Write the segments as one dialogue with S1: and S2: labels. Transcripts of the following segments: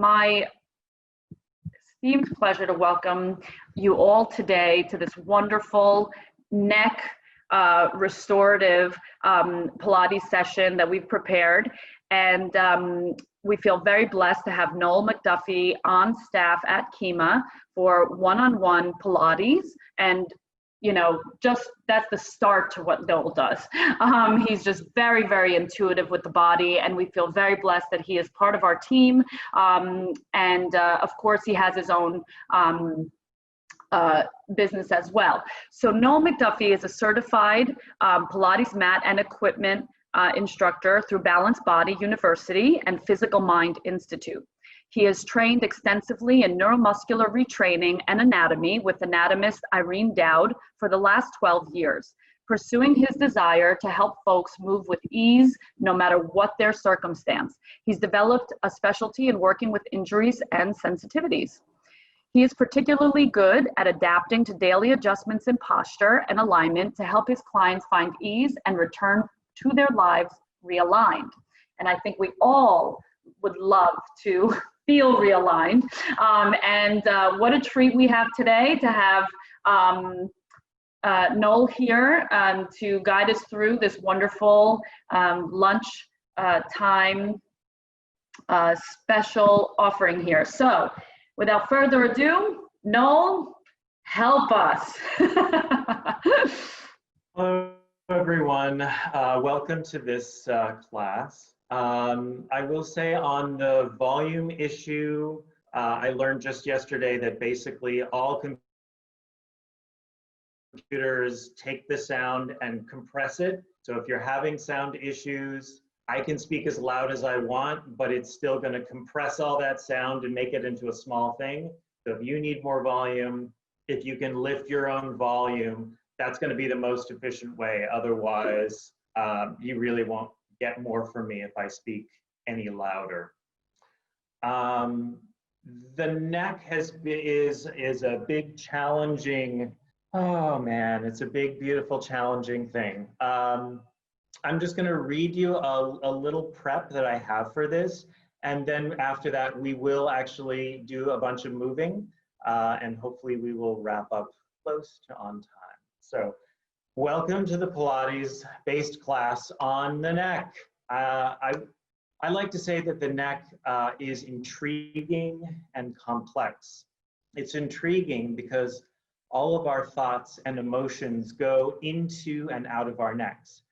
S1: my esteemed pleasure to welcome you all today to this wonderful neck restorative Pilates session that we've prepared. And we feel very blessed to have Noel MacDuffie on staff at Kima for one-on-one Pilates. And you know, just that's the start to what Noel does. He's just very, very intuitive with the body, and we feel very blessed that he is part of our team. Of course, he has his own business as well. So Noel MacDuffie is a certified Pilates mat and equipment instructor through Balanced Body University and Physical Mind Institute. He has trained extensively in neuromuscular retraining and anatomy with anatomist Irene Dowd for the last 12 years, pursuing his desire to help folks move with ease no matter what their circumstance. He's developed a specialty in working with injuries and sensitivities. He is particularly good at adapting to daily adjustments in posture and alignment to help his clients find ease and return to their lives realigned. And I think we all would love to feel realigned. What a treat we have today to have Noel here to guide us through this wonderful lunch time special offering here. So without further ado, Noel, help us.
S2: Hello, everyone. Welcome to this class. I will say on the volume issue, I learned just yesterday that basically all computers take the sound and compress it. So if you're having sound issues, I can speak as loud as I want, but it's still going to compress all that sound and make it into a small thing. So if you need more volume, if you can lift your own volume, that's going to be the most efficient way. Otherwise, you really won't get more from me if I speak any louder. The neck is a big challenging, oh man, it's a big, beautiful, challenging thing. I'm just gonna read you a little prep that I have for this. And then after that, we will actually do a bunch of moving and hopefully we will wrap up close to on time. So welcome to the Pilates-based class on the neck. I like to say that the neck is intriguing and complex. It's intriguing because all of our thoughts and emotions go into and out of our necks.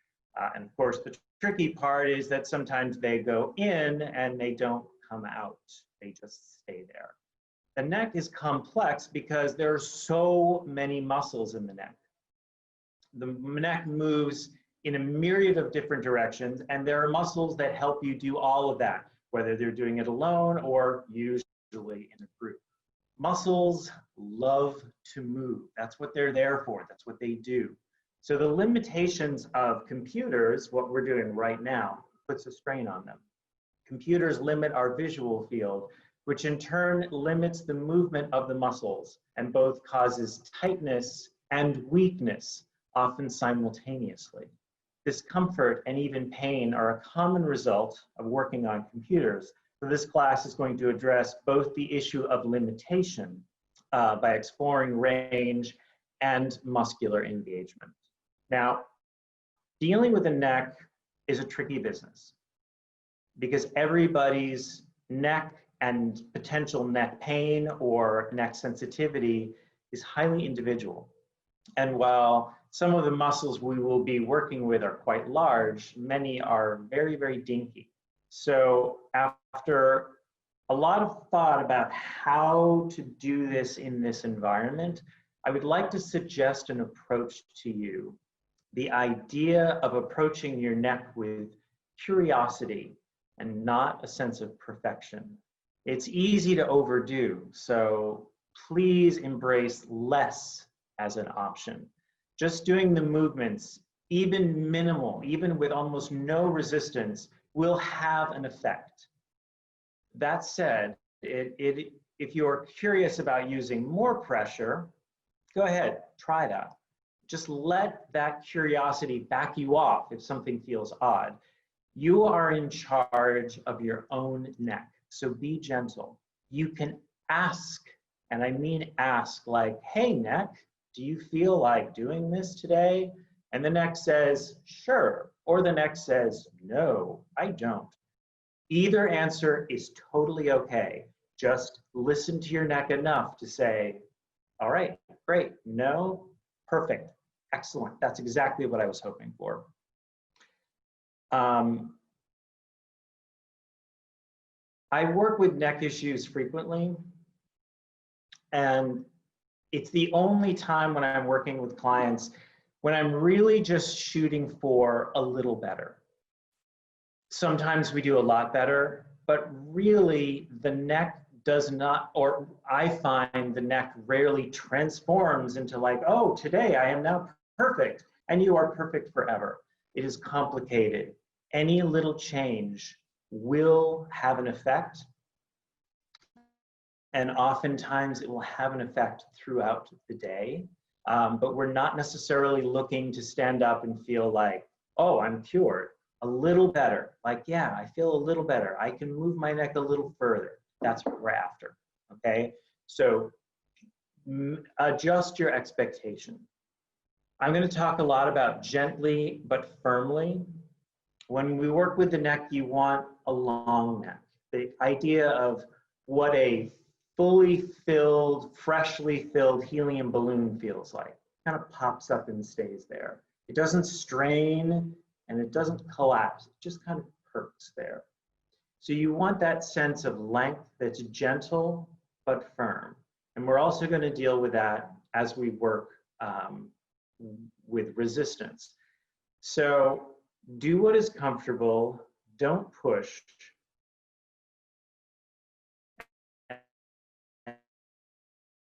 S2: And of course, the tricky part is that sometimes they go in and they don't come out. They just stay there. The neck is complex because there are so many muscles in the neck. The neck moves in a myriad of different directions, and there are muscles that help you do all of that, whether they're doing it alone or usually in a group. Muscles love to move. That's what they're there for. That's what they do. So the limitations of computers, what we're doing right now, puts a strain on them. Computers limit our visual field, which in turn limits the movement of the muscles and both causes tightness and weakness, often simultaneously. Discomfort and even pain are a common result of working on computers. So this class is going to address both the issue of limitation by exploring range and muscular engagement. Now, dealing with the neck is a tricky business because everybody's neck and potential neck pain or neck sensitivity is highly individual. And while some of the muscles we will be working with are quite large, many are very, very dinky. So after a lot of thought about how to do this in this environment, I would like to suggest an approach to you. The idea of approaching your neck with curiosity and not a sense of perfection. It's easy to overdo, so please embrace less as an option. Just doing the movements, even minimal, even with almost no resistance, will have an effect. That said, if you're curious about using more pressure, go ahead, try that. Just let that curiosity back you off if something feels odd. You are in charge of your own neck. So be gentle. You can ask, and I mean ask, like, hey, neck, do you feel like doing this today? And the neck says, sure. Or the neck says, no, I don't. Either answer is totally okay. Just listen to your neck enough to say, all right, great, no, perfect, excellent. That's exactly what I was hoping for. I work with neck issues frequently, and it's the only time when I'm working with clients when I'm really just shooting for a little better. Sometimes we do a lot better, but really the neck does not, or I find the neck rarely transforms into like, oh, today I am now perfect, and you are perfect forever. It is complicated. Any little change will have an effect, and oftentimes it will have an effect throughout the day. But we're not necessarily looking to stand up and feel like, oh, I'm cured. A little better, like, yeah, I feel a little better. I can move my neck a little further. That's what we're after, okay? So adjust your expectation. I'm gonna talk a lot about gently but firmly. When we work with the neck, you want a long neck. The idea of what a fully filled, freshly filled helium balloon feels like. Kind of pops up and stays there. It doesn't strain and it doesn't collapse. It just kind of perks there. So you want that sense of length that's gentle but firm. And we're also going to deal with that as we work with resistance. So do what is comfortable, don't push.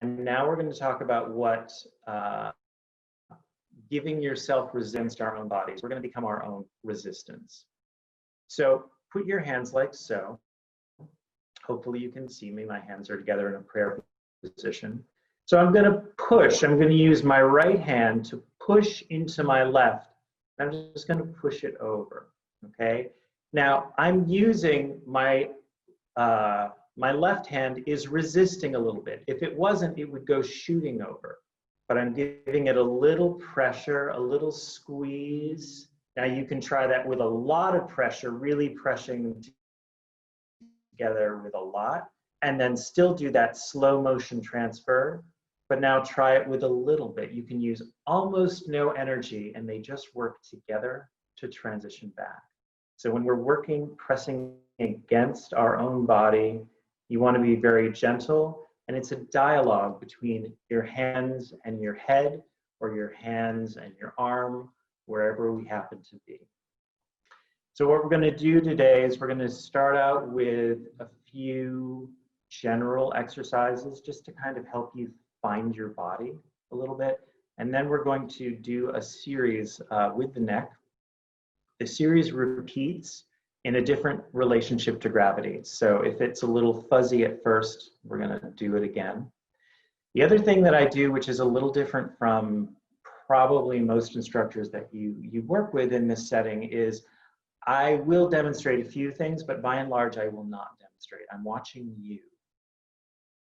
S2: And now we're going to talk about what giving yourself resistance to our own bodies. We're going to become our own resistance. So put your hands like so. Hopefully you can see me. My hands are together in a prayer position. So I'm going to push. I'm going to use my right hand to push into my left. I'm just going to push it over, okay? Now I'm using my left hand is resisting a little bit. If it wasn't, it would go shooting over. But I'm giving it a little pressure, a little squeeze. Now you can try that with a lot of pressure, really pressing together with a lot, and then still do that slow motion transfer. But now try it with a little bit. You can use almost no energy, and they just work together to transition back. So when we're working, pressing against our own body, you want to be very gentle, and it's a dialogue between your hands and your head, or your hands and your arm, wherever we happen to be. So what we're going to do today is we're going to start out with a few general exercises just to kind of help you find your body a little bit. And then we're going to do a series with the neck. The series repeats in a different relationship to gravity. So if it's a little fuzzy at first, we're going to do it again. The other thing that I do, which is a little different from probably most instructors that you work with in this setting, is I will demonstrate a few things, but by and large, I will not demonstrate. I'm watching you.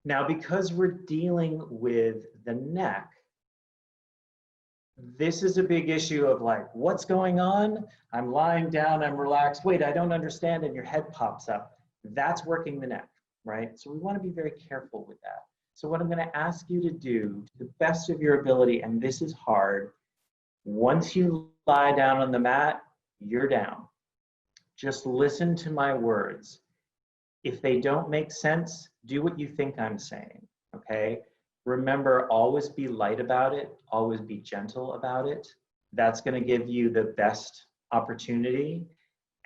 S2: Now, because we're dealing with the neck, this is a big issue of like, what's going on? I'm lying down, I'm relaxed. Wait, I don't understand, and your head pops up. That's working the neck, right? So we want to be very careful with that. So what I'm going to ask you to do, to the best of your ability, and this is hard, once you lie down on the mat, you're down. Just listen to my words. If they don't make sense, do what you think I'm saying, okay? Remember, always be light about it, always be gentle about it. That's going to give you the best opportunity.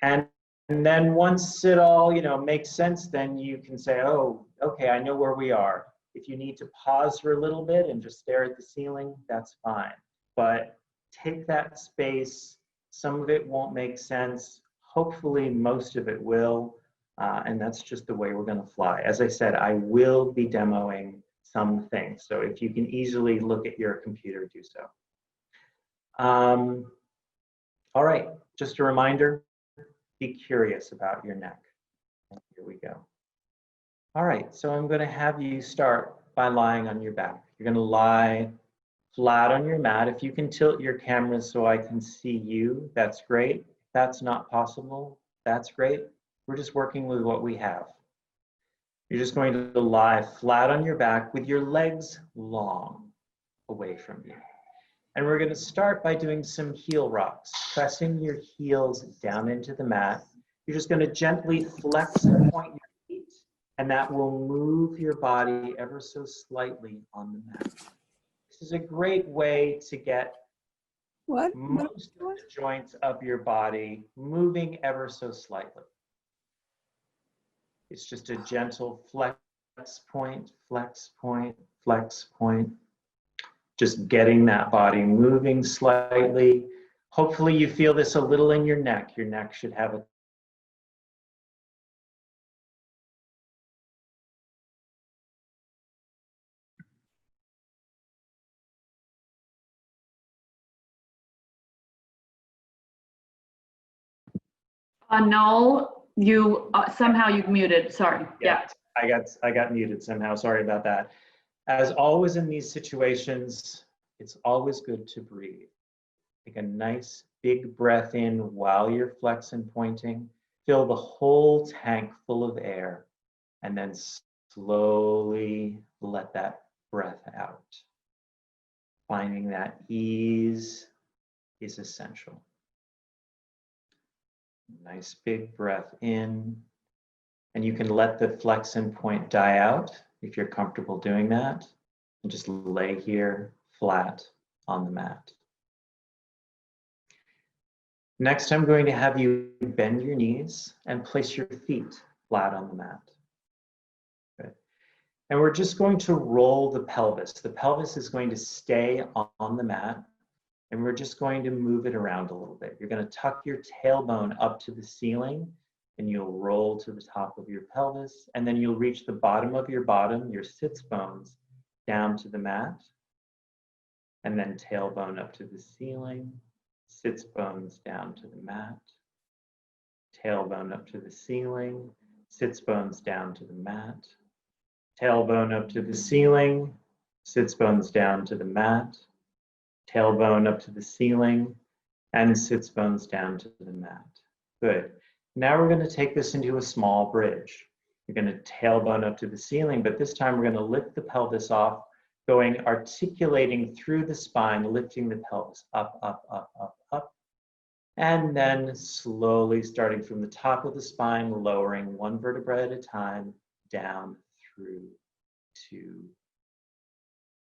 S2: And then once it all, makes sense, then you can say, oh, okay, I know where we are. If you need to pause for a little bit and just stare at the ceiling, that's fine. But take that space. Some of it won't make sense. Hopefully, most of it will. And that's just the way we're going to fly. As I said, I will be demoing some things. So if you can easily look at your computer, do so. All right, just a reminder, be curious about your neck. Here we go. All right, so I'm going to have you start by lying on your back. You're going to lie flat on your mat. If you can tilt your camera so I can see you, that's great. If that's not possible, that's great. We're just working with what we have. You're just going to lie flat on your back with your legs long away from you. And we're going to start by doing some heel rocks, pressing your heels down into the mat. You're just going to gently flex and point your feet, and that will move your body ever so slightly on the mat. This is a great way to get most of the joints of your body moving ever so slightly. It's just a gentle flex point, flex point, flex point. Just getting that body moving slightly. Hopefully you feel this a little in your neck. Your neck should have a
S1: Noel, you somehow you muted. Sorry. Yeah.
S2: I got muted somehow. Sorry about that. As always in these situations, it's always good to breathe. Take a nice big breath in while you're flexing, pointing. Fill the whole tank full of air, and then slowly let that breath out. Finding that ease is essential. Nice big breath in, and you can let the flex and point die out if you're comfortable doing that, and just lay here flat on the mat. Next, I'm going to have you bend your knees and place your feet flat on the mat. Good. And we're just going to roll the pelvis. The pelvis is going to stay on the mat, and we're just going to move it around a little bit. You're going to tuck your tailbone up to the ceiling, and you'll roll to the top of your pelvis, and then you'll reach the bottom of your bottom, your sits bones, down to the mat, and then tailbone up to the ceiling, sits bones down to the mat, tailbone up to the ceiling, sits bones down to the mat, tailbone up to the ceiling, sits bones down to the mat, tailbone up to the ceiling, and sits bones down to the mat. Good. Now we're going to take this into a small bridge. You're going to tailbone up to the ceiling, but this time we're going to lift the pelvis off, going articulating through the spine, lifting the pelvis up, up, up, up, up. And then slowly starting from the top of the spine, lowering one vertebra at a time, down through to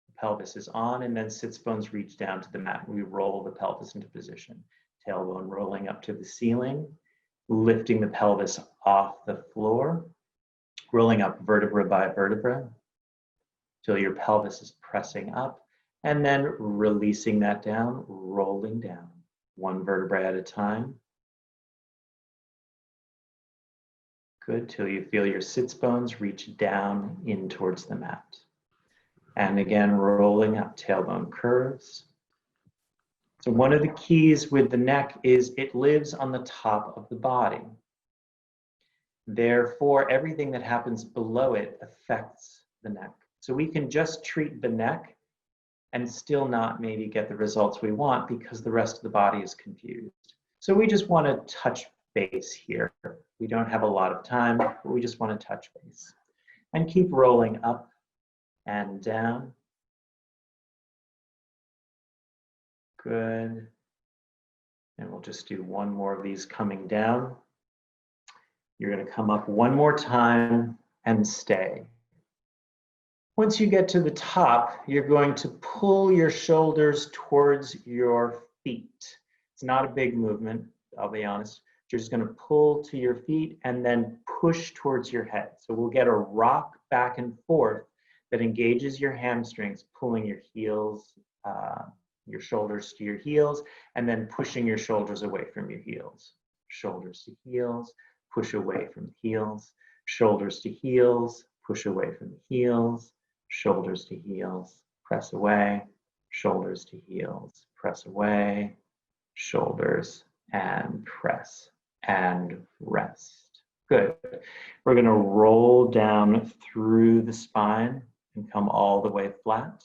S2: the pelvis is on, and then sits bones reach down to the mat. We roll the pelvis into position. Tailbone rolling up to the ceiling, lifting the pelvis off the floor, rolling up vertebra by vertebra till your pelvis is pressing up, and then releasing that down, rolling down, one vertebra at a time. Good, till you feel your sits bones reach down in towards the mat. And again, rolling up, tailbone curves. So one of the keys with the neck is it lives on the top of the body. Therefore, everything that happens below it affects the neck. So we can just treat the neck and still not maybe get the results we want because the rest of the body is confused. So we just want to touch base here. We don't have a lot of time, but we just want to touch base. And keep rolling up and down. Good. And we'll just do one more of these coming down. You're going to come up one more time and stay. Once you get to the top, you're going to pull your shoulders towards your feet. It's not a big movement, I'll be honest. You're just going to pull to your feet and then push towards your head. So we'll get a rock back and forth that engages your hamstrings, pulling your heels, your shoulders to your heels, and then pushing your shoulders away from your heels. Shoulders to heels, push away from the heels, shoulders to heels, push away from the heels, shoulders to heels, press away, shoulders to heels, press away, shoulders and press and rest. Good. We're going to roll down through the spine and come all the way flat.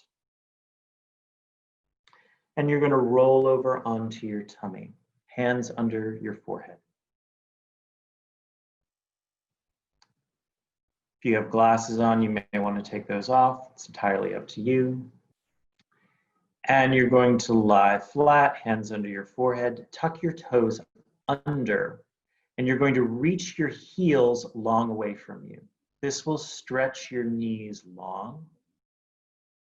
S2: And you're going to roll over onto your tummy, hands under your forehead. If you have glasses on, you may want to take those off. It's entirely up to you. And you're going to lie flat, hands under your forehead, tuck your toes under, and you're going to reach your heels long away from you. This will stretch your knees long.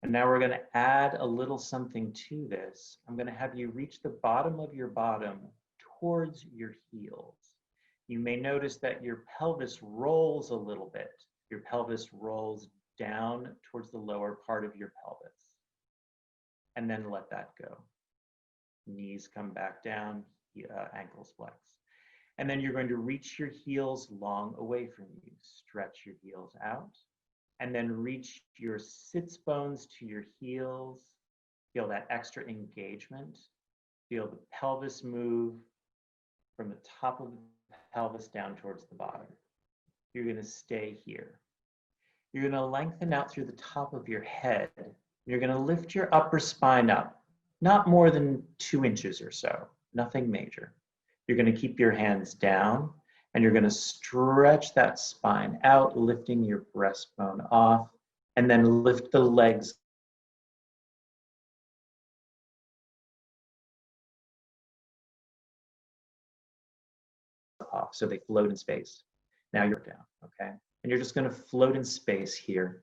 S2: And now we're going to add a little something to this. I'm going to have you reach the bottom of your bottom towards your heels. You may notice that your pelvis rolls a little bit. Your pelvis rolls down towards the lower part of your pelvis. And then let that go. Knees come back down, ankles flex. And then you're going to reach your heels long away from you. Stretch your heels out. And then reach your sits bones to your heels. Feel that extra engagement. Feel the pelvis move from the top of the pelvis down towards the bottom. You're going to stay here. You're going to lengthen out through the top of your head. You're going to lift your upper spine up, not more than 2 inches or so, nothing major. You're going to keep your hands down, and you're going to stretch that spine out, lifting your breastbone off, and then lift the legs off so they float in space. Now you're down, okay? And you're just going to float in space here.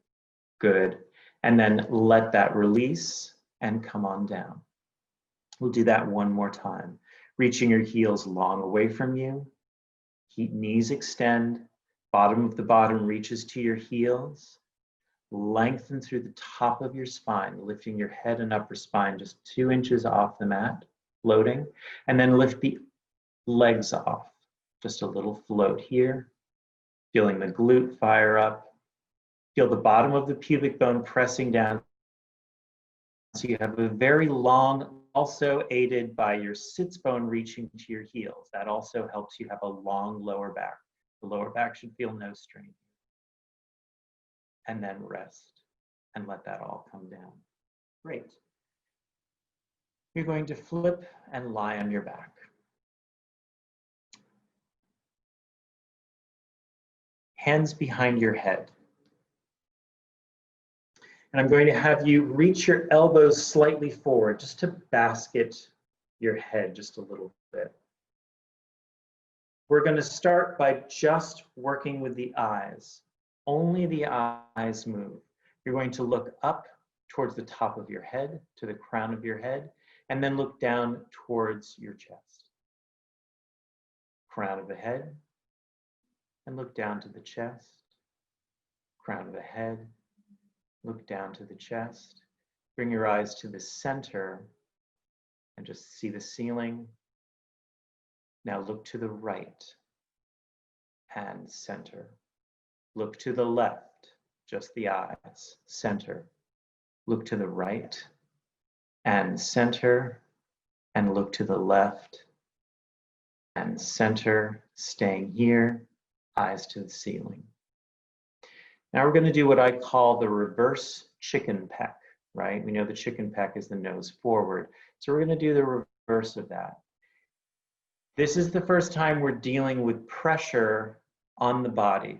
S2: Good. And then let that release and come on down. We'll do that one more time. Reaching your heels long away from you. Knees extend. Bottom of the bottom reaches to your heels. Lengthen through the top of your spine, lifting your head and upper spine just 2 inches off the mat, floating. And then lift the legs off. Just a little float here. Feeling the glute fire up. Feel the bottom of the pubic bone pressing down. So you have a very long, also aided by your sits bone reaching to your heels. That also helps you have a long lower back. The lower back should feel no strain. And then rest and let that all come down. Great. You're going to flip and lie on your back. Hands behind your head. And I'm going to have you reach your elbows slightly forward just to basket your head just a little bit. We're going to start by just working with the eyes. Only the eyes move. You're going to look up towards the top of your head, to the crown of your head, and then look down towards your chest. Crown of the head, and look down to the chest. Crown of the head, look down to the chest. Bring your eyes to the center and just see the ceiling. Now look to the right and center. Look to the left, just the eyes, center. Look to the right and center, and look to the left and center, staying here, eyes to the ceiling. Now we're going to do what I call the reverse chicken peck, right? We know the chicken peck is the nose forward. So we're going to do the reverse of that. This is the first time we're dealing with pressure on the body.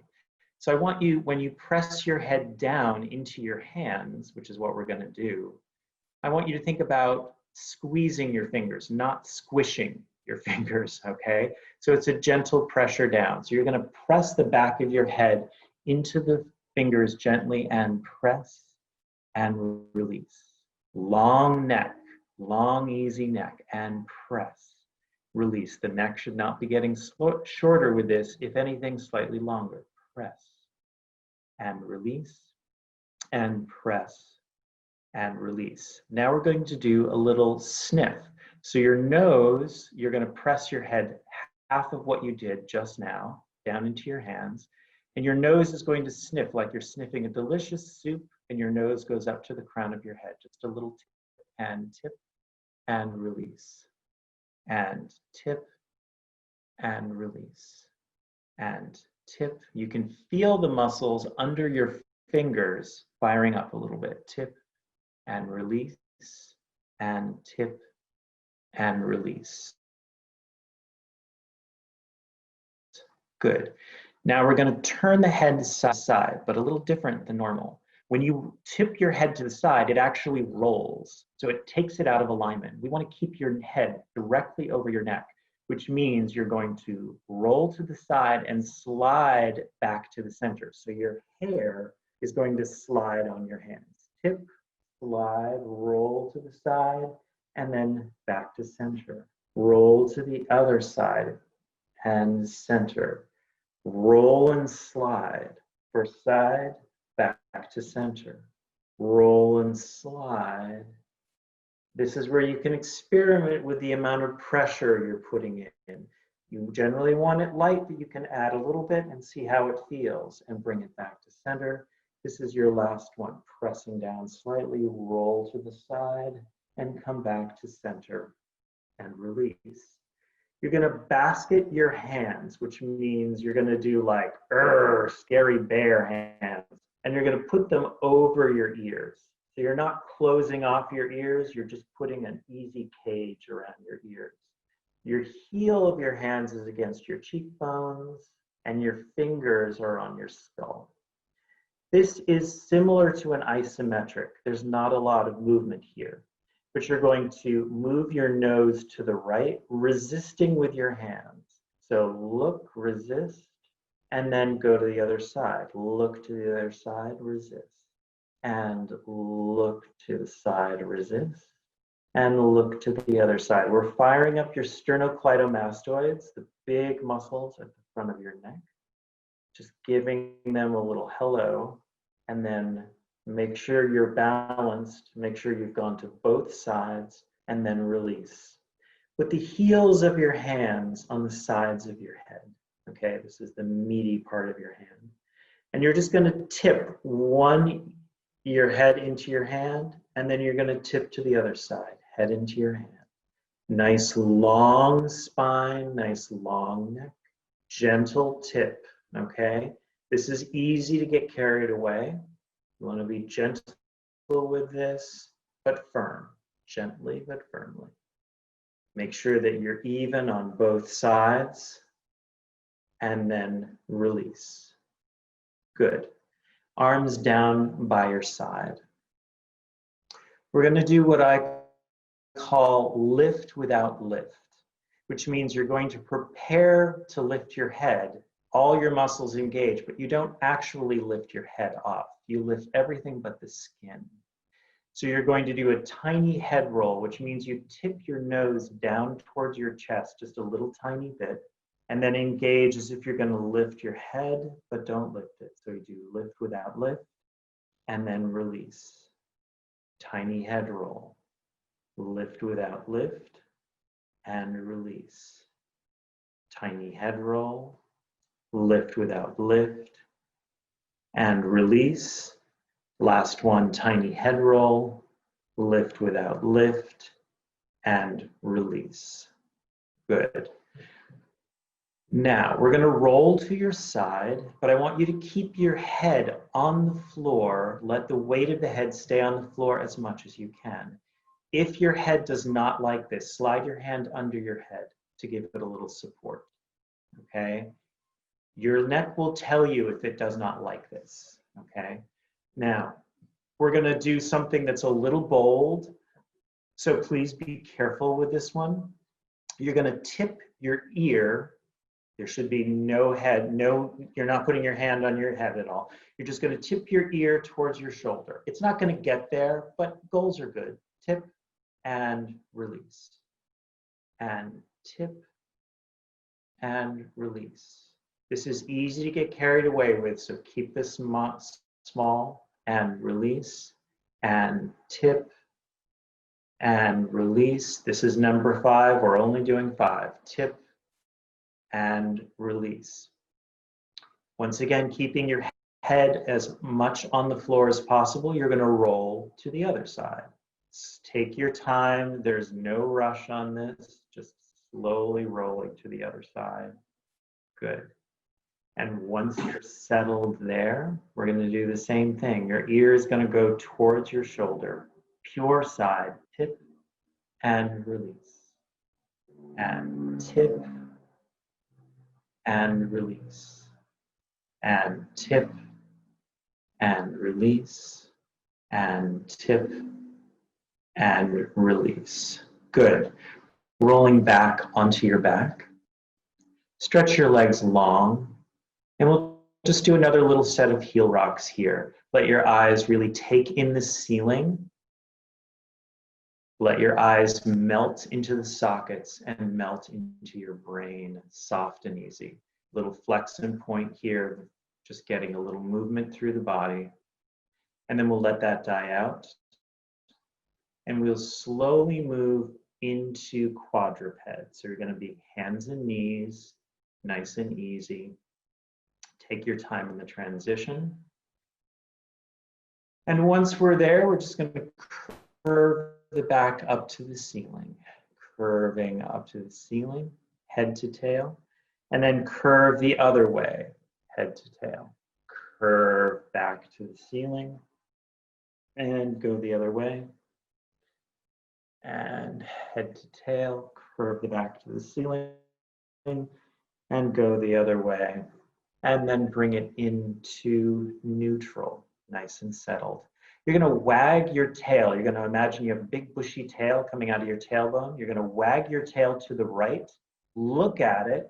S2: So I want you, when you press your head down into your hands, which is what we're going to do, I want you to think about squeezing your fingers, not squishing your fingers, okay? So it's a gentle pressure down. So you're going to press the back of your head into the fingers gently and press and release. Long neck, long easy neck, and press, release. The neck should not be getting shorter with this, if anything, slightly longer. Press and release and press and release. Now we're going to do a little sniff. So your nose, you're going to press your head half of what you did just now down into your hands. And your nose is going to sniff like you're sniffing a delicious soup, and your nose goes up to the crown of your head. Just a little tip and release. And tip and release. And tip. You can feel the muscles under your fingers firing up a little bit. Tip and release, and tip and release. Good. Now we're going to turn the head side to side, but a little different than normal. When you tip your head to the side, it actually rolls. So it takes it out of alignment. We want to keep your head directly over your neck, which means you're going to roll to the side and slide back to the center. So your hair is going to slide on your hands. Tip, slide, roll to the side, and then back to center. Roll to the other side and center. Roll and slide. First side, back to center. Roll and slide. This is where you can experiment with the amount of pressure you're putting in. You generally want it light, but you can add a little bit and see how it feels and bring it back to center. This is your last one. Pressing down slightly, roll to the side and come back to center and release. You're going to basket your hands, which means you're going to do like scary bear hands, and you're going to put them over your ears. So you're not closing off your ears, you're just putting an easy cage around your ears. Your heel of your hands is against your cheekbones, and your fingers are on your skull. This is similar to an isometric. There's not a lot of movement here. But you're going to move your nose to the right, resisting with your hands. So look, resist, and then go to the other side. Look to the other side, resist. And look to the side, resist. And look to the other side. We're firing up your sternocleidomastoids, the big muscles at the front of your neck. Just giving them a little hello, and then make sure you're balanced, make sure you've gone to both sides, and then release. With the heels of your hands on the sides of your head. Okay, this is the meaty part of your hand. And you're just gonna tip your head into your hand, and then you're gonna tip to the other side, head into your hand. Nice long spine, nice long neck, gentle tip, okay? This is easy to get carried away. You want to be gentle with this, but firm, gently but firmly. Make sure that you're even on both sides, and then release. Good. Arms down by your side. We're going to do what I call lift without lift, which means you're going to prepare to lift your head. All your muscles engage, but you don't actually lift your head off. You lift everything but the skin. So you're going to do a tiny head roll, which means you tip your nose down towards your chest just a little tiny bit, and then engage as if you're going to lift your head, but don't lift it. So you do lift without lift, and then release. Tiny head roll. Lift without lift, and release. Tiny head roll. Lift without lift, and release. Last one, tiny head roll, lift without lift, and release. Good. Now, we're going to roll to your side, but I want you to keep your head on the floor. Let the weight of the head stay on the floor as much as you can. If your head does not like this, slide your hand under your head to give it a little support, okay? Your neck will tell you if it does not like this, okay? Now, we're gonna do something that's a little bold, so please be careful with this one. You're gonna tip your ear. There should be no head, you're not putting your hand on your head at all. You're just gonna tip your ear towards your shoulder. It's not gonna get there, but goals are good. Tip and release. And tip and release. This is easy to get carried away with, so keep this small, and release, and tip, and release. This is number 5, we're only doing 5. Tip, and release. Once again, keeping your head as much on the floor as possible, you're gonna roll to the other side. Take your time, there's no rush on this, just slowly rolling to the other side. Good. And once you're settled there, we're going to do the same thing. Your ear is going to go towards your shoulder, pure side, tip and release. And tip and release. And tip and release. And tip and release. Good. Rolling back onto your back. Stretch your legs long. And we'll just do another little set of heel rocks here. Let your eyes really take in the ceiling. Let your eyes melt into the sockets and melt into your brain, soft and easy. Little flex and point here, just getting a little movement through the body. And then we'll let that die out. And we'll slowly move into quadruped. So you're going to be hands and knees, nice and easy. Take your time in the transition. And once we're there, we're just going to curve the back up to the ceiling. Curving up to the ceiling, head to tail. And then curve the other way, head to tail. Curve back to the ceiling. And go the other way. And head to tail, curve the back to the ceiling. And go the other way. And then bring it into neutral, nice and settled. You're going to wag your tail. You're going to imagine you have a big bushy tail coming out of your tailbone. You're going to wag your tail to the right, look at it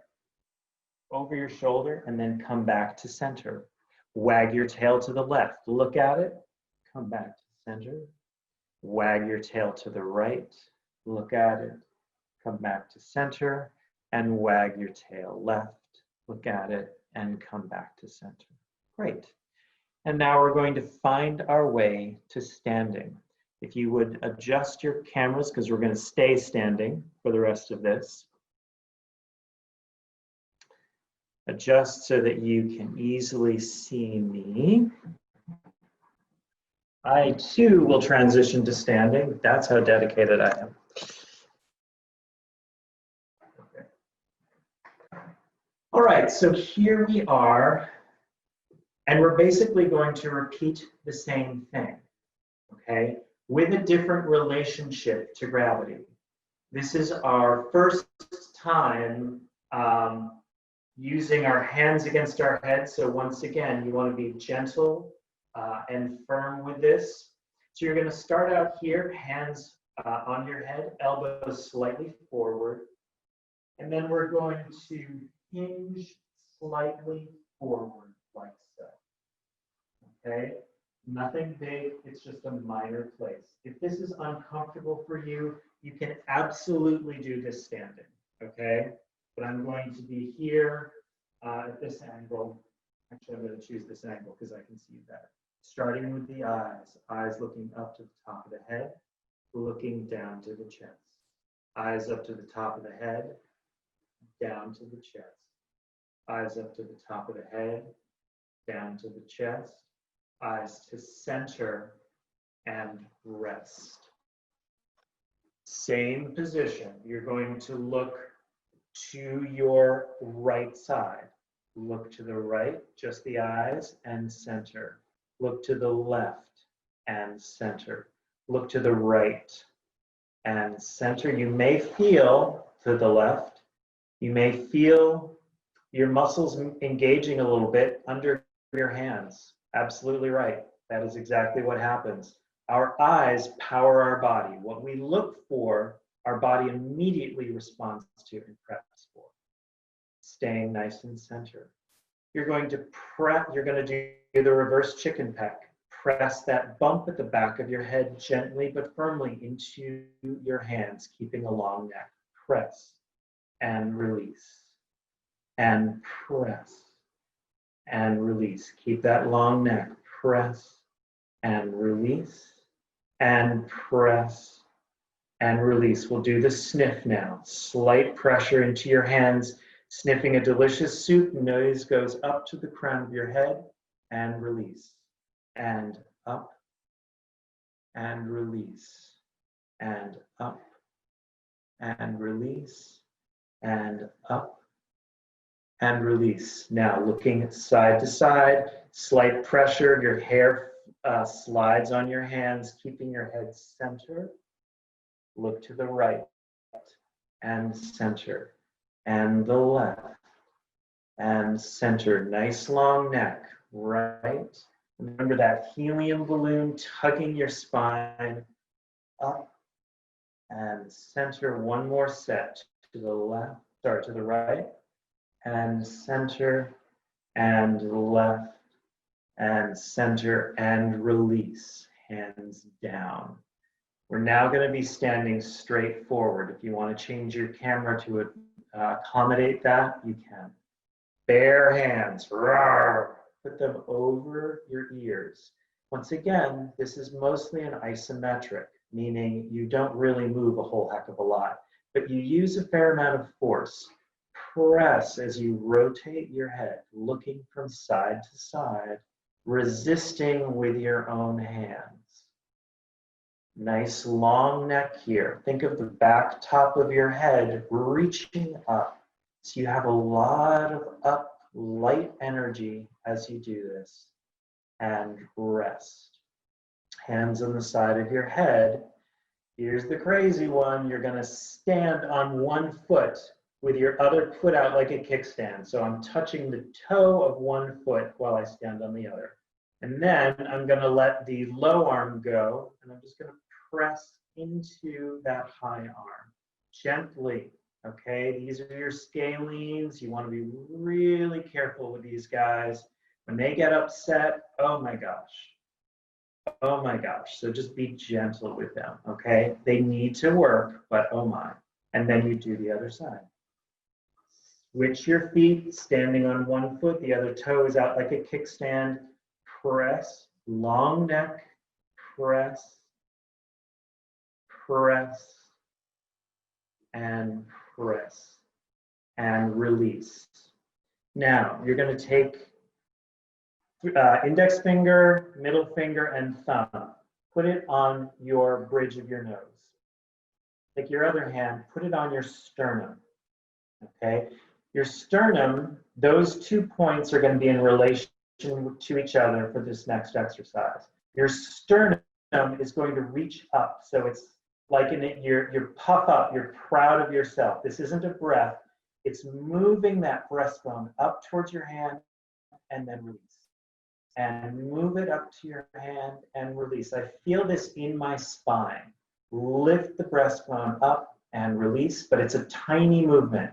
S2: over your shoulder, and then come back to center. Wag your tail to the left, look at it, come back to center. Wag your tail to the right, look at it, come back to center, and wag your tail left, look at it, and come back to center. Great. And now we're going to find our way to standing. If you would adjust your cameras, because we're going to stay standing for the rest of this. Adjust so that you can easily see me. I too will transition to standing. That's how dedicated I am. Okay. All right, so here we are. And we're basically going to repeat the same thing, okay, with a different relationship to gravity. This is our first time using our hands against our head. So once again, you want to be gentle and firm with this. So you're going to start out here, hands on your head, elbows slightly forward. And then we're going to hinge slightly forward like so. Okay, nothing big, it's just a minor place. If this is uncomfortable for you, you can absolutely do this standing, okay? But I'm going to be here at this angle. Actually, I'm going to choose this angle because I can see better. Starting with the eyes, eyes looking up to the top of the head, looking down to the chest. Eyes up to the top of the head, down to the chest. Eyes up to the top of the head, down to the chest. Eyes to center and rest. Same position. You're going to look to your right side. Look to the right, just the eyes, and center. Look to the left and center. Look to the right and center. You may feel to the left. You may feel your muscles engaging a little bit under your hands. Absolutely right. That is exactly what happens. Our eyes power our body. What we look for, our body immediately responds to and preps for. Staying nice and centered. You're going to do the reverse chicken peck. Press that bump at the back of your head gently but firmly into your hands, keeping a long neck. Press and release. And press and release. Keep that long neck. Press and release. And press and release. We'll do the sniff now. Slight pressure into your hands, sniffing a delicious soup. Nose goes up to the crown of your head and release. And up and release. And up and release. And up and release. Now looking side to side, slight pressure, your hair slides on your hands, keeping your head center. Look to the right and center, and the left and center. Nice long neck, right? Remember that helium balloon tugging your spine up and center. One more set to the left, sorry, to the right and center and left and center and release. Hands down. We're now going to be standing straight forward. If you want to change your camera to accommodate that, you can. Bare hands, roar, put them over your ears. Once again, this is mostly an isometric, meaning you don't really move a whole heck of a lot, but you use a fair amount of force. Press as you rotate your head, looking from side to side, resisting with your own hands. Nice long neck here. Think of the back top of your head reaching up. So you have a lot of up, light energy as you do this. And rest. Hands on the side of your head. Here's the crazy one. You're going to stand on one foot with your other foot out like a kickstand. So I'm touching the toe of one foot while I stand on the other. And then I'm going to let the low arm go, and I'm just going to press into that high arm gently. Okay, these are your scalenes. You want to be really careful with these guys. When they get upset, oh my gosh. Oh my gosh. So just be gentle with them, okay? They need to work, but oh my. And then you do the other side. Switch your feet, standing on one foot, the other toe is out like a kickstand. Press, long neck, press, press, and press, and release. Now, you're going to take index finger, middle finger, and thumb. Put it on your bridge of your nose. Take your other hand, put it on your sternum. Okay? Your sternum, those 2 points are going to be in relation to each other for this next exercise. Your sternum is going to reach up. So it's like you're puff up, you're proud of yourself. This isn't a breath. It's moving that breastbone up towards your hand and then release. And move it up to your hand and release. I feel this in my spine. Lift the breastbone up and release, but it's a tiny movement.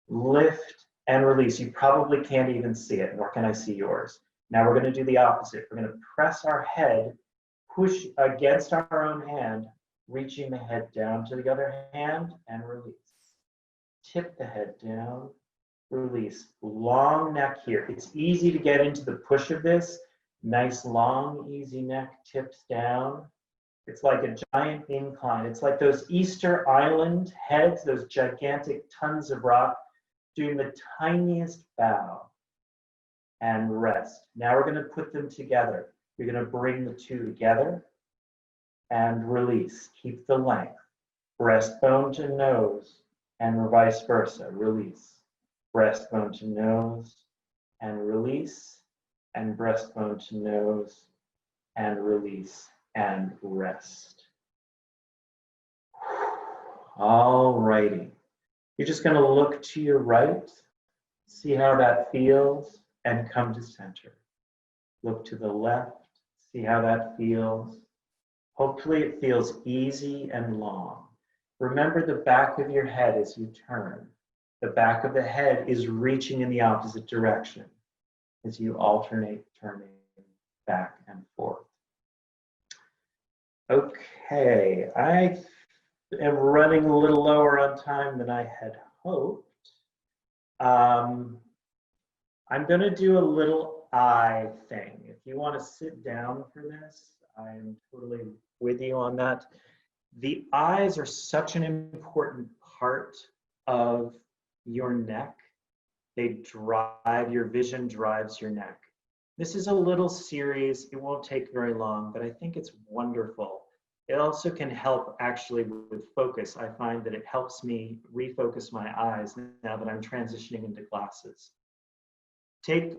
S2: Lift and release. You probably can't even see it, nor can I see yours. Now we're going to do the opposite. We're going to press our head, push against our own hand, reaching the head down to the other hand and release. Tip the head down, release. Long neck here. It's easy to get into the push of this. Nice long, easy neck, tips down. It's like a giant incline. It's like those Easter Island heads, those gigantic tons of rock, doing the tiniest bow. And rest. Now we're going to put them together. You're going to bring the two together and release. Keep the length. Breastbone to nose and vice versa. Release. Breastbone to nose and release. And breastbone to nose and release and rest. All righty. You're just going to look to your right, see how that feels, and come to center. Look to the left, see how that feels. Hopefully it feels easy and long. Remember the back of your head as you turn. The back of the head is reaching in the opposite direction as you alternate turning back and forth. Okay, I am running a little lower on time than I had hoped. I'm going to do a little eye thing. If you want to sit down for this, I'm totally with you on that. The eyes are such an important part of your neck. They drive, your vision drives your neck. This is a little series. It won't take very long, but I think it's wonderful It also can help actually with focus. I find that it helps me refocus my eyes now that I'm transitioning into glasses.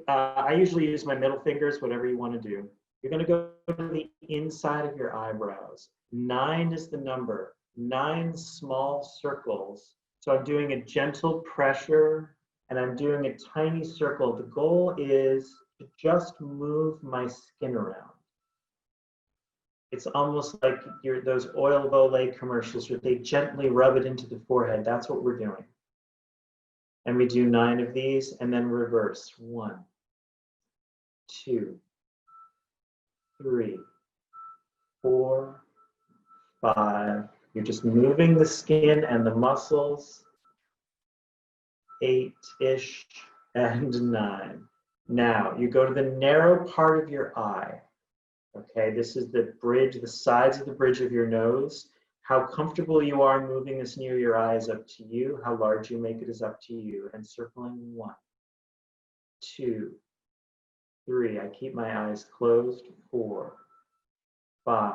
S2: I usually use my middle fingers, whatever you want to do. You're going to go to the inside of your eyebrows. 9 is the number, 9 small circles. So I'm doing a gentle pressure and I'm doing a tiny circle. The goal is to just move my skin around. It's almost like those oil Olay commercials where they gently rub it into the forehead. That's what we're doing. And we do 9 of these and then reverse. 1, 2, 3, 4, 5. You're just moving the skin and the muscles. 8-ish and 9. Now you go to the narrow part of your eye. Okay, this is the bridge, the sides of the bridge of your nose. How comfortable you are moving this near your eye is up to you. How large you make it is up to you. And circling 1, 2, 3. I keep my eyes closed. 4, 5,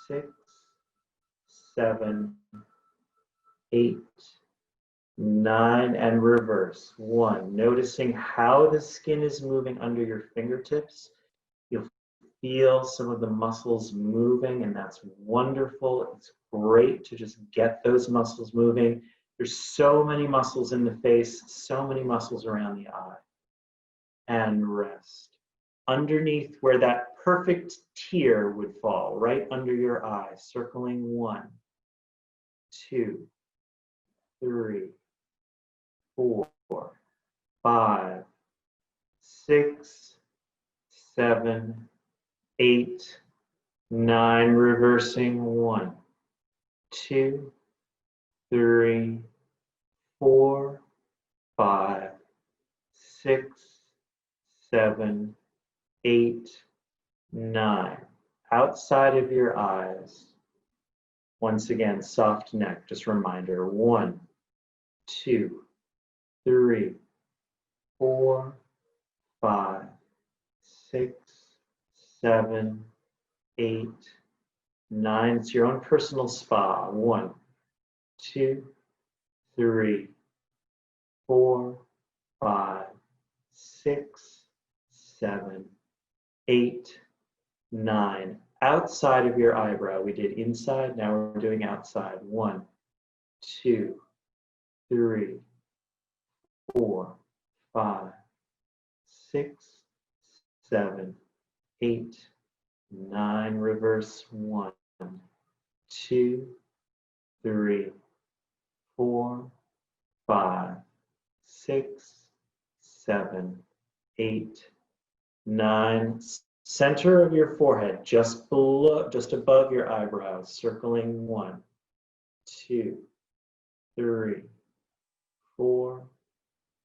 S2: 6, 7, 8, 9, and reverse. 1. Noticing how the skin is moving under your fingertips. You'll feel some of the muscles moving, and that's wonderful. It's great to just get those muscles moving. There's so many muscles in the face, so many muscles around the eye. And rest. Underneath where that perfect tear would fall, right under your eye, circling 1, 2, 3, 4, 5, 6, 7, 8, 9, reversing 1, 2, 3, 4, 5, 6, 7, 8, 9. Outside of your eyes. Once again, soft neck, just reminder. 1, 2, 3, 4, 5, 6, 7, 8, 9. It's your own personal spa. 1, 2, 3, 4, 5, 6, 7, 8, 9. Outside of your eyebrow. We did inside, now we're doing outside. 1, 2, 3, 4, 5, 6, 7, 8, 9. Reverse. 1, 2, 3, 4, 5, 6, 7, 8, 9. Center of your forehead, just below, just above your eyebrows, circling 1, 2, 3, 4,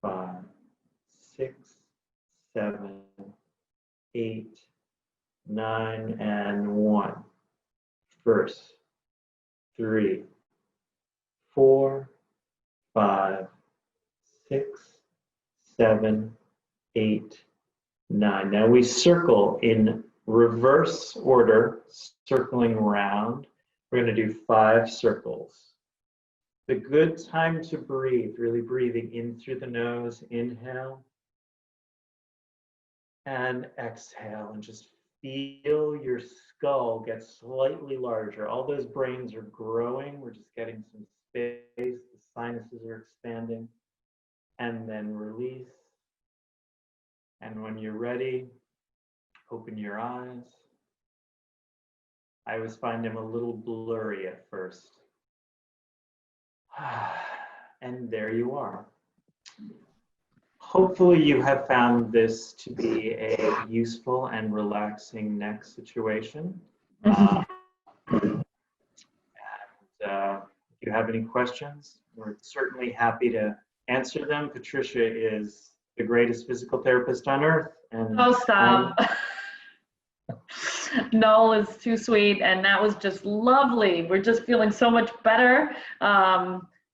S2: 5, 6, 7, 8, 9, and 1. First, 3, 4, 5, 6, 7, 8, 9. Now we circle in reverse order, circling round. We're going to do 5 circles. The good time to breathe, really breathing in through the nose, inhale, and exhale, and just feel your skull get slightly larger. All those brains are growing. We're just getting some space. The sinuses are expanding. And then release. And when you're ready, open your eyes. I always find them a little blurry at first. And there you are. Hopefully you have found this to be a useful and relaxing neck situation. And if you have any questions, we're certainly happy to answer them. Patricia is the greatest physical therapist on earth. And
S1: oh, stop. Noel is too sweet, and that was just lovely. We're just feeling so much better.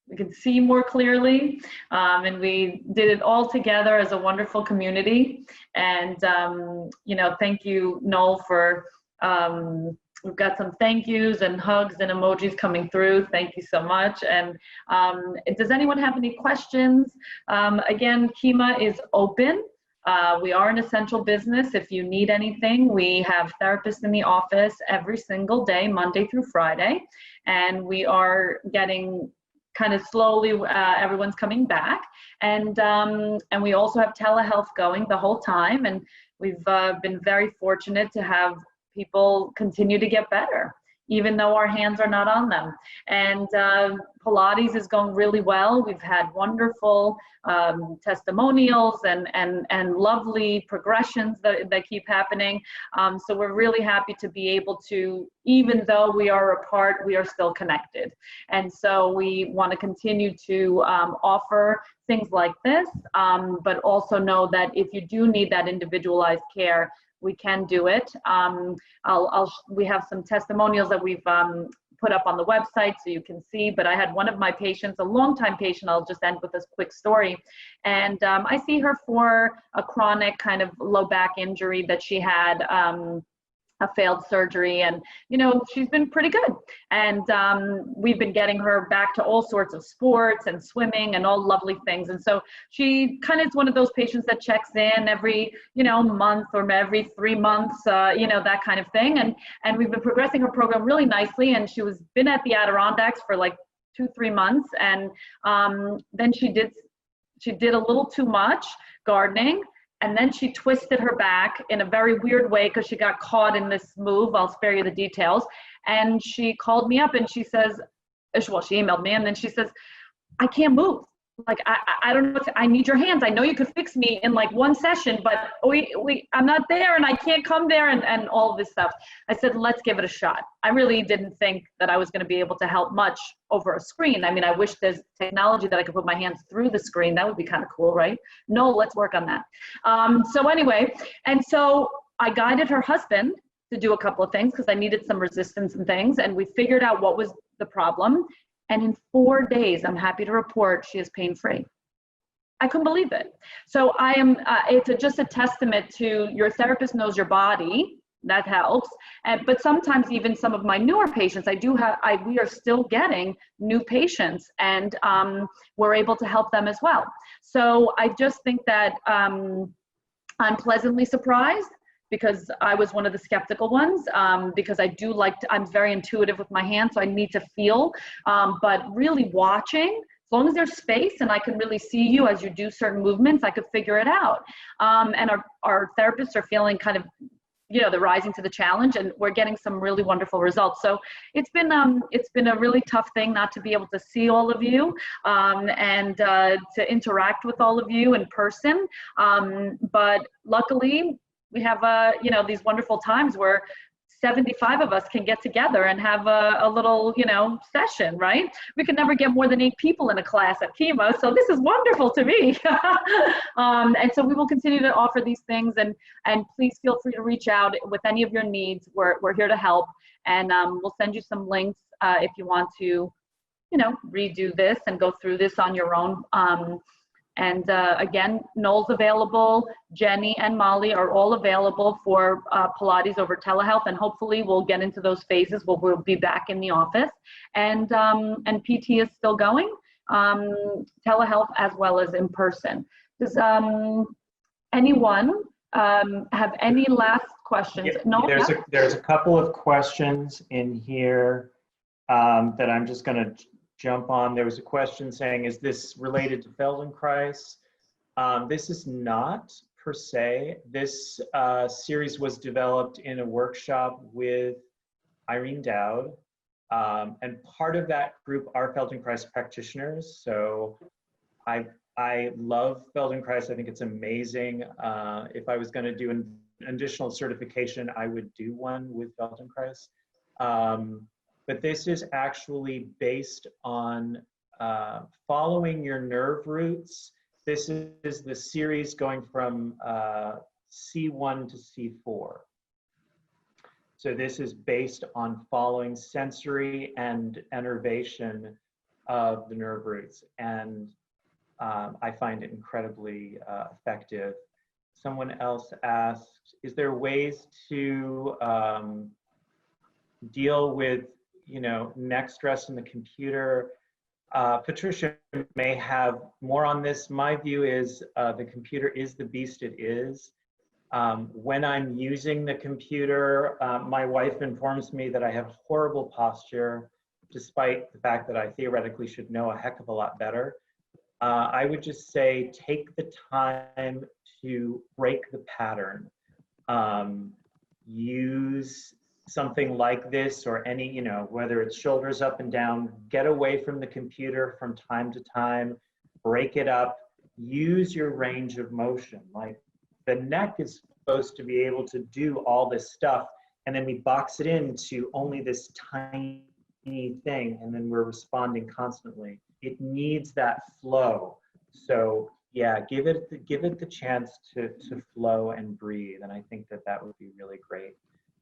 S1: We can see more clearly, and we did it all together as a wonderful community. And you know, thank you, Noel, for we've got some thank yous and hugs and emojis coming through. Thank you so much. And does anyone have any questions? Again, Kima is open. We are an essential business. If you need anything, we have therapists in the office every single day, Monday through Friday. And we are getting kind of slowly, everyone's coming back. And we also have telehealth going the whole time. And we've been very fortunate to have people continue to get better, even though our hands are not on them. And Pilates is going really well. We've had wonderful testimonials and lovely progressions that keep happening. So we're really happy to be able to, even though we are apart, we are still connected. And so we want to continue to offer things like this, but also know that if you do need that individualized care, we can do it. We have some testimonials that we've put up on the website so you can see, but I had one of my patients, a longtime patient, I'll just end with this quick story. And I see her for a chronic kind of low back injury that she had, a failed surgery, and she's been pretty good, and we've been getting her back to all sorts of sports and swimming and all lovely things. And so she kind of is one of those patients that checks in every month or every 3 months, that kind of thing, and we've been progressing her program really nicely. And she was been at the Adirondacks for like 2-3 months, and then she did a little too much gardening. And then she twisted her back in a very weird way because she got caught in this move. I'll spare you the details. And she called me up and she says, well, she emailed me, and then she says, I can't move. Like, I don't know, I need your hands. I know you could fix me in like 1 session, but I'm not there and I can't come there, and all of this stuff. I said, let's give it a shot. I really didn't think that I was going to be able to help much over a screen. I mean, I wish there's technology that I could put my hands through the screen. That would be kind of cool, right? No, let's work on that. So anyway, and so I guided her husband to do a couple of things because I needed some resistance and things, and we figured out what was the problem. And in 4 days, I'm happy to report, she is pain-free. I couldn't believe it. So I am, it's just a testament to your therapist knows your body. That helps. But sometimes even some of my newer patients, we are still getting new patients, and we're able to help them as well. So I just think that I'm pleasantly surprised, because I was one of the skeptical ones, because I'm very intuitive with my hands, so I need to feel, but really watching, as long as there's space and I can really see you as you do certain movements, I could figure it out. And our therapists are feeling kind of, they're rising to the challenge, and we're getting some really wonderful results. So it's been a really tough thing not to be able to see all of you, and to interact with all of you in person. But luckily, we have these wonderful times where 75 of us can get together and have a little session, right? We could never get more than 8 people in a class at Kima, so this is wonderful to me. And so we will continue to offer these things, and please feel free to reach out with any of your needs. We're here to help, and we'll send you some links if you want to redo this and go through this on your own. And again, Noel's available, Jenny and Molly are all available for Pilates over telehealth, and hopefully we'll get into those phases where we'll be back in the office. And PT is still going, telehealth as well as in person. Does anyone have any last questions?
S2: Yeah,
S1: No.
S2: there's a couple of questions in here that I'm just going to jump on. There was a question saying, is this related to Feldenkrais? This is not per se. This series was developed in a workshop with Irene Dowd, and part of that group are Feldenkrais practitioners. So I love Feldenkrais. I think it's amazing. If I was going to do an additional certification, I would do one with Feldenkrais. But this is actually based on following your nerve roots. This is the series going from C1 to C4. So this is based on following sensory and innervation of the nerve roots. And I find it incredibly effective. Someone else asked, is there ways to deal with, you know, neck stress in the computer. Patricia may have more on this. My view is the computer is the beast it is. When I'm using the computer, my wife informs me that I have horrible posture, despite the fact that I theoretically should know a heck of a lot better. I would just say take the time to break the pattern. Use something like this or any, you know, whether it's shoulders up and down, get away from the computer from time to time, break it up, use your range of motion. Like the neck is supposed to be able to do all this stuff, and then we box it into only this tiny thing, and then we're responding constantly. It needs that flow. So yeah, give it the chance to flow and breathe, and I think that would be really great.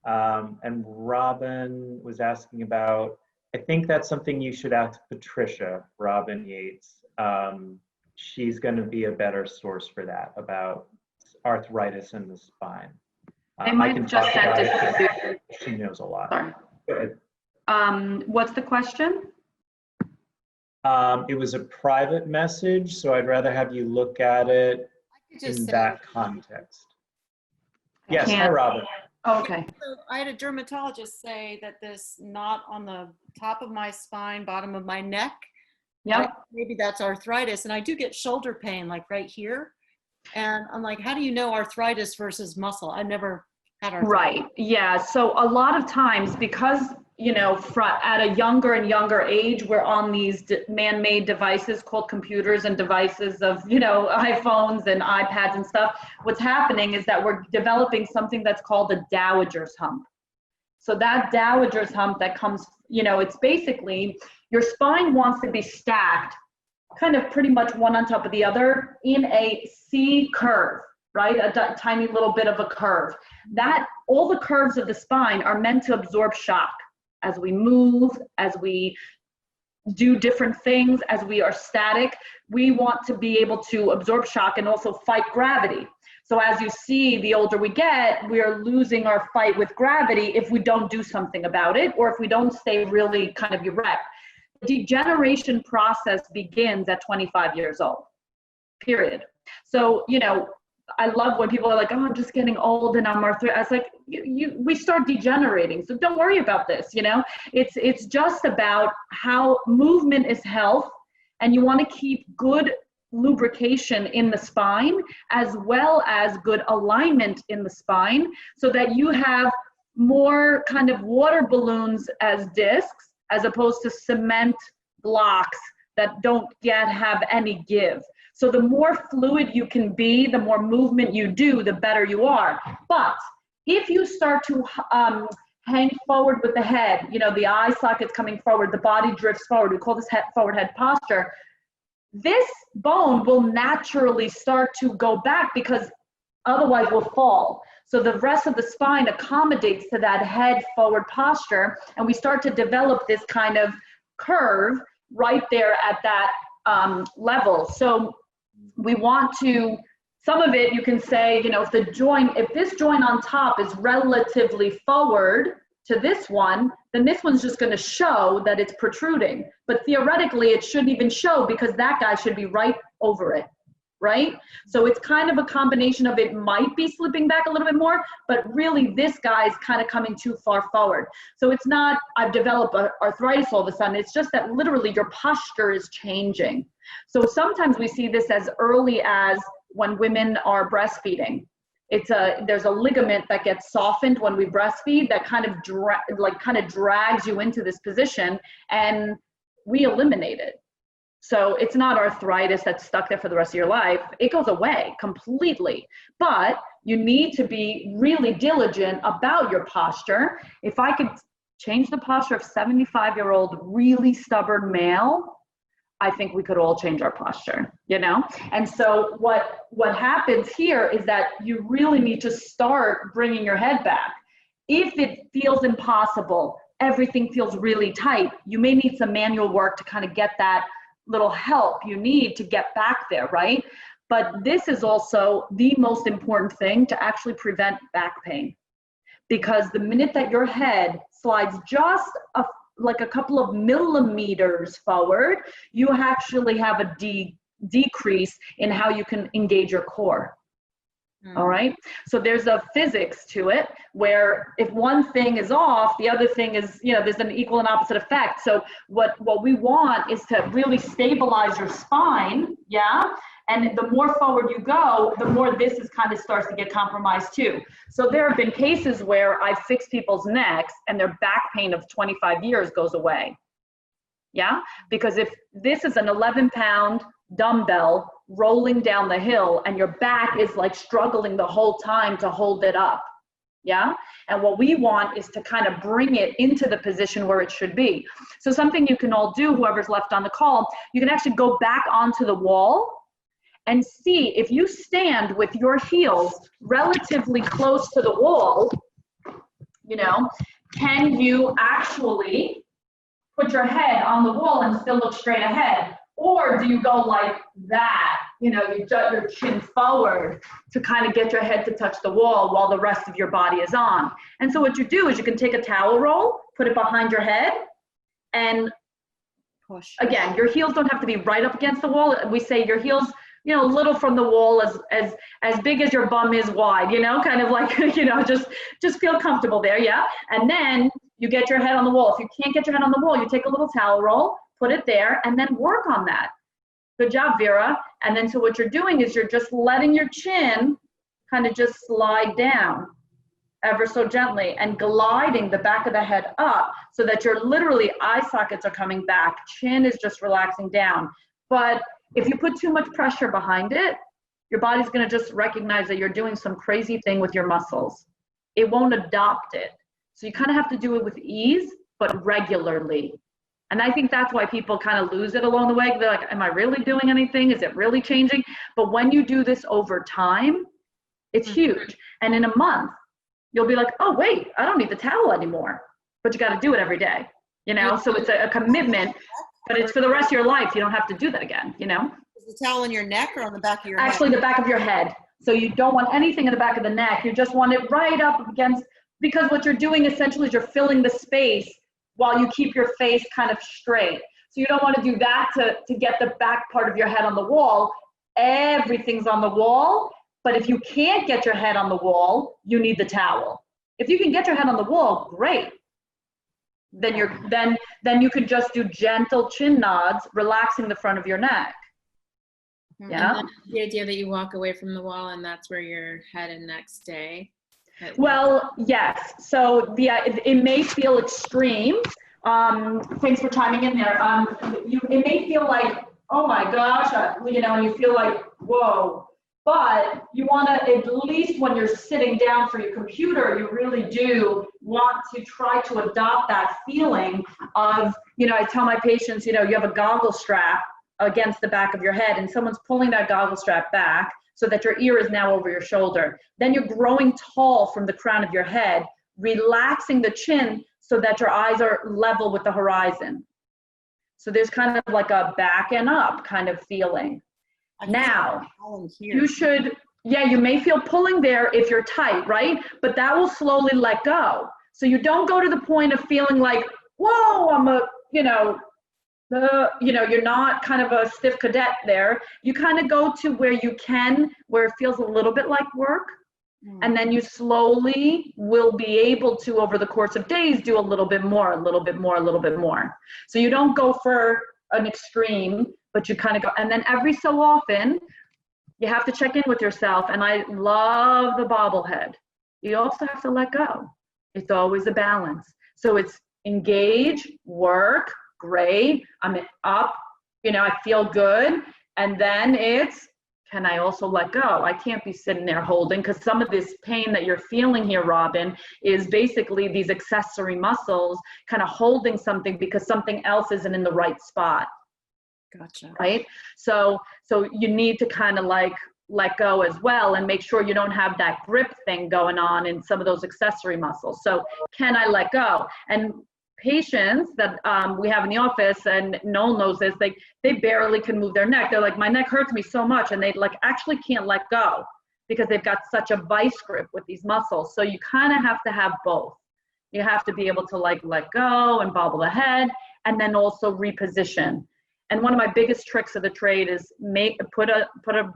S2: And Robin was asking about, I think that's something you should ask Patricia, Robin Yates. She's going to be a better source for that, about arthritis in the spine.
S1: They might have just sent it.
S2: She knows a lot.
S1: Sorry.
S2: Go ahead.
S1: What's the question?
S2: It was a private message, so I'd rather have you look at it in that context. Yes, hi Robin.
S1: Oh, okay.
S3: So I had a dermatologist say that this knot on the top of my spine, bottom of my neck,
S1: Yep.
S3: maybe that's arthritis. And I do get shoulder pain, like right here. And I'm like, how do you know arthritis versus muscle? I've never had arthritis.
S1: Right. Yeah. So a lot of times, because, you know, at a younger and younger age, we're on these man-made devices called computers and devices of, you know, iPhones and iPads and stuff. What's happening is that we're developing something that's called a dowager's hump. So that dowager's hump that comes, you know, it's basically your spine wants to be stacked kind of pretty much one on top of the other in a C curve, right? A tiny little bit of a curve. That all the curves of the spine are meant to absorb shock as we move, as we do different things, as we are static. We want to be able to absorb shock and also fight gravity. So as you see, the older we get, we are losing our fight with gravity if we don't do something about it, or if we don't stay really kind of erect. The degeneration process begins at 25 years old, period. So, you know, I love when people are like, oh, I'm just getting old and I'm arthritic. I was like, we start degenerating. So don't worry about this, you know. It's just about how movement is health, and you want to keep good lubrication in the spine as well as good alignment in the spine, so that you have more kind of water balloons as discs as opposed to cement blocks that don't have any give. So the more fluid you can be, the more movement you do, the better you are. But if you start to hang forward with the head, you know, the eye socket's coming forward, the body drifts forward, we call this forward head posture, this bone will naturally start to go back because otherwise we'll fall. So the rest of the spine accommodates to that head forward posture, and we start to develop this kind of curve right there at that level. So we want to, some of it you can say, you know, if this joint on top is relatively forward to this one, then this one's just going to show that it's protruding. But theoretically, it shouldn't even show because that guy should be right over it, right? So it's kind of a combination of it might be slipping back a little bit more, but really this guy's kind of coming too far forward. So it's not, I've developed arthritis all of a sudden. It's just that literally your posture is changing. So sometimes we see this as early as when women are breastfeeding. There's a ligament that gets softened when we breastfeed that kind of drags you into this position, and we eliminate it. So it's not arthritis that's stuck there for the rest of your life. It goes away completely. But you need to be really diligent about your posture. If I could change the posture of 75-year-old really stubborn male, I think we could all change our posture, you know? And so what happens here is that you really need to start bringing your head back. If it feels impossible, everything feels really tight, you may need some manual work to kind of get that little help you need to get back there, right? But this is also the most important thing to actually prevent back pain. Because the minute that your head slides just like a couple of millimeters forward, you actually have a decrease in how you can engage your core. All right. So there's a physics to it where if one thing is off, the other thing is, there's an equal and opposite effect. So what we want is to really stabilize your spine. Yeah. And the more forward you go, the more this is kind of starts to get compromised too. So there have been cases where I fix people's necks and their back pain of 25 years goes away. Yeah. Because if this is an 11-pound dumbbell rolling down the hill and your back is like struggling the whole time to hold it up. Yeah. And what we want is to kind of bring it into the position where it should be. So something you can all do, whoever's left on the call, you can actually go back onto the wall and see if you stand with your heels relatively close to the wall, can you actually put your head on the wall and still look straight ahead? Or do you go like that? You jut your chin forward to kind of get your head to touch the wall while the rest of your body is on. And so what you do is you can take a towel roll, put it behind your head, and
S3: push. Again,
S1: your heels don't have to be right up against the wall. We say your heels, a little from the wall, as big as your bum is wide, kind of like, just feel comfortable there. Yeah. And then you get your head on the wall. If you can't get your head on the wall, you take a little towel roll, put it there, and then work on that. Good job, Vera. And then so what you're doing is you're just letting your chin kind of just slide down ever so gently and gliding the back of the head up so that your literally eye sockets are coming back. Chin is just relaxing down. But if you put too much pressure behind it, your body's going to just recognize that you're doing some crazy thing with your muscles. It won't adopt it. So you kind of have to do it with ease, but regularly. And I think that's why people kind of lose it along the way. They're like, am I really doing anything? Is it really changing? But when you do this over time, it's huge. And in a month, you'll be like, oh, wait, I don't need the towel anymore. But you got to do it every day, So it's a commitment, but it's for the rest of your life. You don't have to do that again, Is
S3: the towel on your neck or on the back of your head?
S1: Actually, the back of your head. So you don't want anything in the back of the neck. You just want it right up against, because what you're doing essentially is you're filling the space while you keep your face kind of straight. So you don't want to do that to get the back part of your head on the wall. Everything's on the wall, but if you can't get your head on the wall, you need the towel. If you can get your head on the wall, great. Then you could just do gentle chin nods, relaxing the front of your neck. Yeah.
S4: The idea that you walk away from the wall and that's where your head and neck stay.
S1: Well, yes. So it may feel extreme. Thanks for chiming in there. It may feel like, oh my gosh, and you feel like, whoa. But you want to, at least when you're sitting down for your computer, you really do want to try to adopt that feeling of, I tell my patients, you have a goggle strap against the back of your head and someone's pulling that goggle strap back so that your ear is now over your shoulder. Then you're growing tall from the crown of your head, relaxing the chin so that your eyes are level with the horizon. So there's kind of like a back and up kind of feeling. Now, you should, you may feel pulling there if you're tight, right? But that will slowly let go. So you don't go to the point of feeling like, whoa, I'm you're not kind of a stiff cadet there. You kind of go to where you can, where it feels a little bit like work. And then you slowly will be able to, over the course of days, do a little bit more, a little bit more, a little bit more. So you don't go for an extreme, but you kind of go. And then every so often, you have to check in with yourself. And I love the bobblehead. You also have to let go. It's always a balance. So it's engage, work, great, I'm up, I feel good. And then it's, can I also let go? I can't be sitting there holding, because some of this pain that you're feeling here, Robin, is basically these accessory muscles kind of holding something because something else isn't in the right spot.
S3: Gotcha.
S1: Right? So you need to kind of like let go as well and make sure you don't have that grip thing going on in some of those accessory muscles. So can I let go? And patients that we have in the office, and Noel knows this, they barely can move their neck. They're like, my neck hurts me so much, and they actually can't let go because they've got such a vice grip with these muscles. So you kind of have to have both. You have to be able to like let go and bobble the head, and then also reposition. And one of my biggest tricks of the trade is put a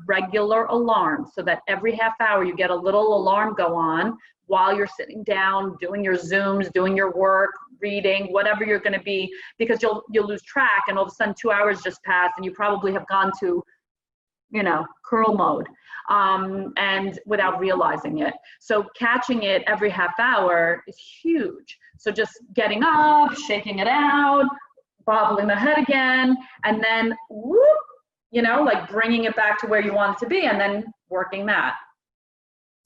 S1: regular alarm, so that every half hour you get a little alarm go on while you're sitting down, doing your Zooms, doing your work, reading, whatever you're going to be, because you'll lose track, and all of a sudden 2 hours just passed and you probably have gone to, curl mode, and without realizing it. So catching it every half hour is huge. So just getting up, shaking it out, bobbling the head again, and then whoop, like bringing it back to where you want it to be, and then working that.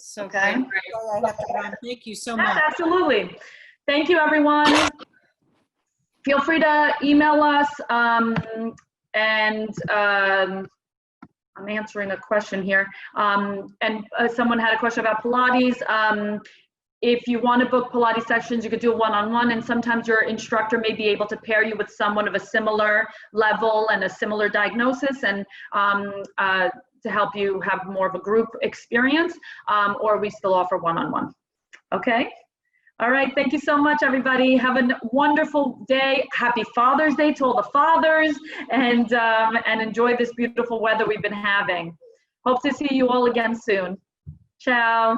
S3: So
S1: Okay.
S3: great. I have to run. Thank you so much.
S1: Yes, absolutely. Thank you, everyone. Feel free to email us, and I'm answering a question here. Someone had a question about Pilates. If you want to book Pilates sessions, you could do a one-on-one, and sometimes your instructor may be able to pair you with someone of a similar level and a similar diagnosis, and to help you have more of a group experience, or we still offer one-on-one. Okay? All right, thank you so much, everybody. Have a wonderful day. Happy Father's Day to all the fathers, and enjoy this beautiful weather we've been having. Hope to see you all again soon. Ciao.